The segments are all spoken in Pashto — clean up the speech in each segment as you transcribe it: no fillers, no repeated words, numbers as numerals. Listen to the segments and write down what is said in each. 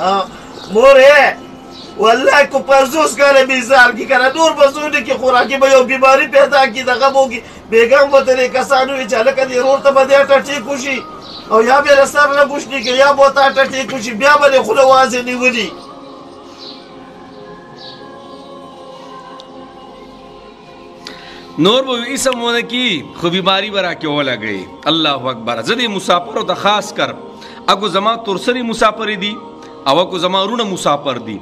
موره والله کو 50 کاله بیزار کی کنه نور بزونه کی خوراکي به یو بیماری پیدا کی دغه موږي بیګم وته کسانو چې لکه دی ورور ته بده ټټي کوشي او یا به رسر نه کوشني کی یا بوتا ټټي کوشي بیا به خو واځي نیولي نور به اسمونه کی خو بیماری برا کې ولا گئی. الله اکبر. زدي مسافر ته خاص کر اگو زما ترسری مسافر دي او اگو زما رونه مسافر دي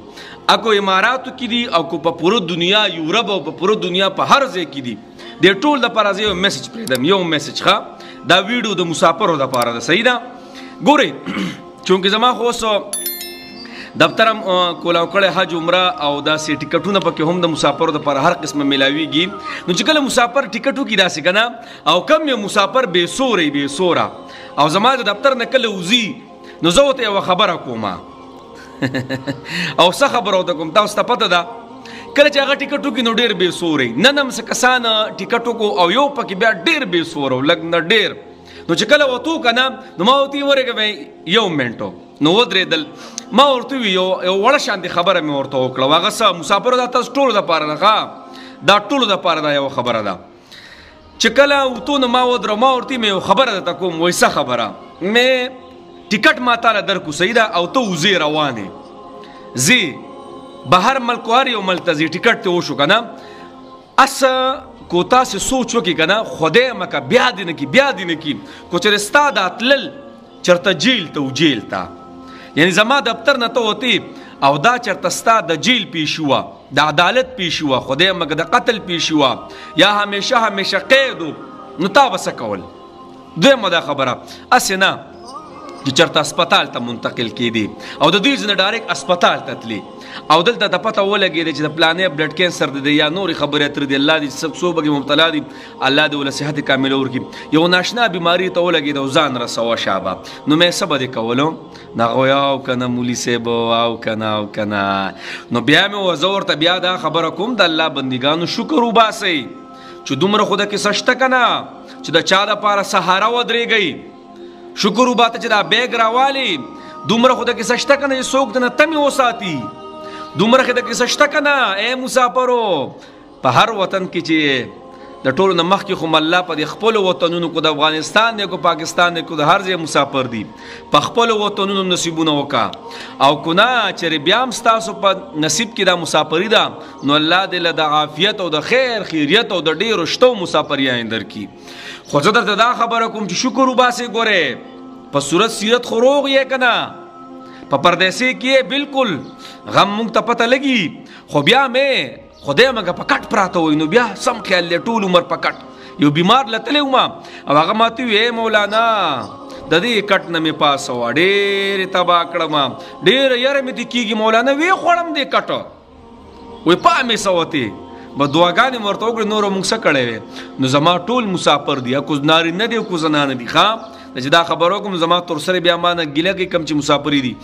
اگو اماراتو کې دي او کو په پوره دنیا یورپ او په پوره دنیا په هر ځای کې دي د ټول د پاره یو میسج پریدم یو میسج ښه دا ویډیو د مسافرو د پاره ده صحیح ده ګوري چونکه زما خو سو دفترم کولاو کړه حج عمره او دا سي ټیکټونه پکې هم د مسافرو د پر هر قسمه ملاويږي نو چې کله مسافر ټیکټو کې داسې کنه او کم یو مسافر بے سورا او زما د دفتر نه کله وزي نو زه ته یو خبره کومه او څه خبره وته کوم تاسو ته پته ده کله چې هغه ټیکټو کې نو ډېر بے سورې نن هم څه کسان ټیکټو کو او یو پکې بیا ډېر بے سور لګ نه ډېر نو چې کله وته کنه نو ما وتی ورګه یو منټو نو ودرېدل ما ورته یو وړه شاندې خبره مې ورته وکړه هغه څه مسافرو دا تاسو ټولو دپاره ده دا ټولو دپاره دا یو خبره ده چې کله وتو نو ما ودره ما ورته مې یو خبره درته کوم وایي څه خبره مې ټیکټ ما تاله درکو صحیح ده او ته وځې روانې ځې بهر ملک هر یو ملک ته ځې ټیکټ ته وشو که نه اس کو تاسې سوچ وکړي که نه خدای مکه بیا دې نه کي بیا دې نه کي کو چېرې ستا دا تلل چېرته جیل ته و جیل ته یعنی زما دفتر نه ته وتې او دا چېرته ستا د جیل پیشي وه د عدالت پیشي وه خدای مکه د قتل پیشي وه یا همیشه قید نو تا به څه کول دویمه دا خبره هسې نه چې چېرته اسپتال ته منتقل کېدې او د دوی ځنه ډایرکټ اسپتال ته تلې او دلته د پته ولګېدې چې د پلانې بلډ کینسر دی یا نورې خبرې اترې دي الله دې څو بګې مبتلا دي الله دې ول صحت کامله ورکړي یو ناشنا بیماري ته ولګېده او ځان رسوه شابه نو مې څه به دې کولو نغوی او که نه مولي صاحب او که نه نو بیا مې زه ورته بیا دا خبره کوم د الله بندګانو شکر وباسئ چې دومره خو د کیسه شته که نه چې د چا دپاره سهاره ودرېږئ شکر وباته چې دا بیګ راوالي دومره خو د کیسه شته که نه چې څوک د نه تمې وساتي دومره خو د کیسه شته که نه ای مسافرو په هر وطن کې چې د ټولو نه مخکې خو الله په دې خپلو وطنونو کو د افغانستان دی کو پاکستان دی کو د هر ځای مسافر دي په خپلو وطنونو نصیبونه وکړه او که نه چېرې بیا هم ستاسو په نصیب کې دا مسافري ده نو الله دې له د عافیت او د خیریت او د ډېرو شتو مسافریانې درکړي خو زه درته دا خبره کوم چې شکر وباسئ ګورې په صورت سیرت خو روغ یې که نه په پردیسۍ کې بالکل غم مونږ ته پته لګي خو بیا مې خدای مګه په کټ پراته وای نو بیا سم خیال دی ټول عمر په کټ یو بیمار لتلی وم او هغه ماته وی مولانا د دې کټ نه مې پاسوه ډېرې تباه کړم ډېره یره مې دې کېږي مولانا وی خوړم دې کټ وی پا مې څه وتې به دعاګانې مې ورته وکړې نور مونږ څه کړی وی نو زما ټول مسافر دي که نارینه دي که زنانه دي ښه چې دا خبر وکړم زما تر سره بیا ما نه ګیله کوي کوم چې مسافري دي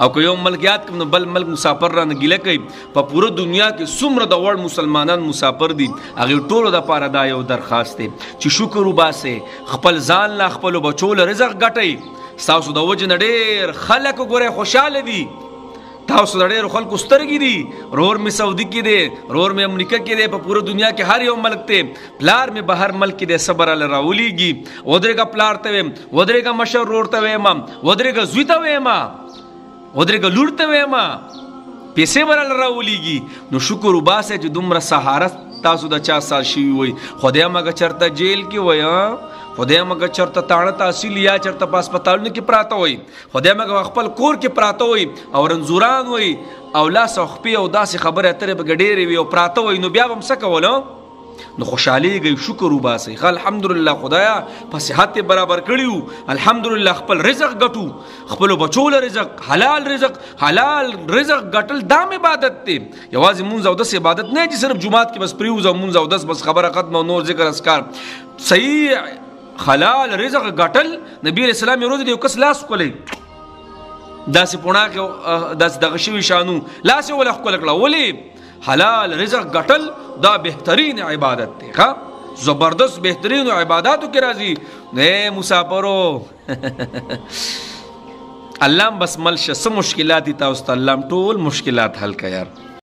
او که یو ملک یاد کړم نو بل ملک مسافر رانه ګیله کوي په پوره دنیا کې څومره د وړ مسلمانان مسافر دي هغې ټولو دپاره دا یو درخواست دی چې شکر وباسئ خپل ځان له خپلو بچو له رزق ګټئ ستاسو د وجې نه ډېر خلک ګورئ خوشحاله دي تاسو د ډېرو خلکو سترګې دي رور مې سعودي کې دی رور مې امریکا کې دی په پوره دنیا کې هر یو ملک دی پلار مې بهر ملک کې دی صبر الله راولیږي ودرېږه پلار ته ویم ودرېږه مشر رور ته ویم ودرېږه زوی ته ویم ودرېږه لور ته ویم پیسې به راله راولیږي نو شکر وباسئ چې دومره سهارت تاسو د چا سال شوي وئ خدای مګه چېرته جیل کې وئ خدای مګه چېرته تاڼه تحصیل یا چېرته په اسپتالونو کې پراته وئ خدای مګه خپل کور کې پراته وئ او رنځوران وئ او لاس او خپې او داسې خبرې اترې پکې ډېرې وي او پراته وئ نو بیا به هم څه کولو نو خوشحالیږئ شکر وباسئ الحمدلله خدایا په صحت یې برابر کړي وو الحمدلله خپل رزق ګټو خپلو بچو له رزق حلال رزق ګټل دا م عبادت دی یوازې مونځ او دس عبادت نه چې صرف جومات کې بس پریوځو مونځ او دس بس خبره ختمه او نور ذکر اذکار صحیح حلال رزق ګټل نبی علیہ السلام یو ورځ د یو کس لاس ښکلی داسې پوڼاکې داسې دغه شوي شانو لاس یې وله ښکلی کړه ولې حلال رزق ګټل دا بهترین عبادت دی ښه زبردست بهترینو عباداتو کې راځي نه مسافرو الله بس مل شه څه مشکلات دي تاسو ته الله ټول مشکلات حل کړي یار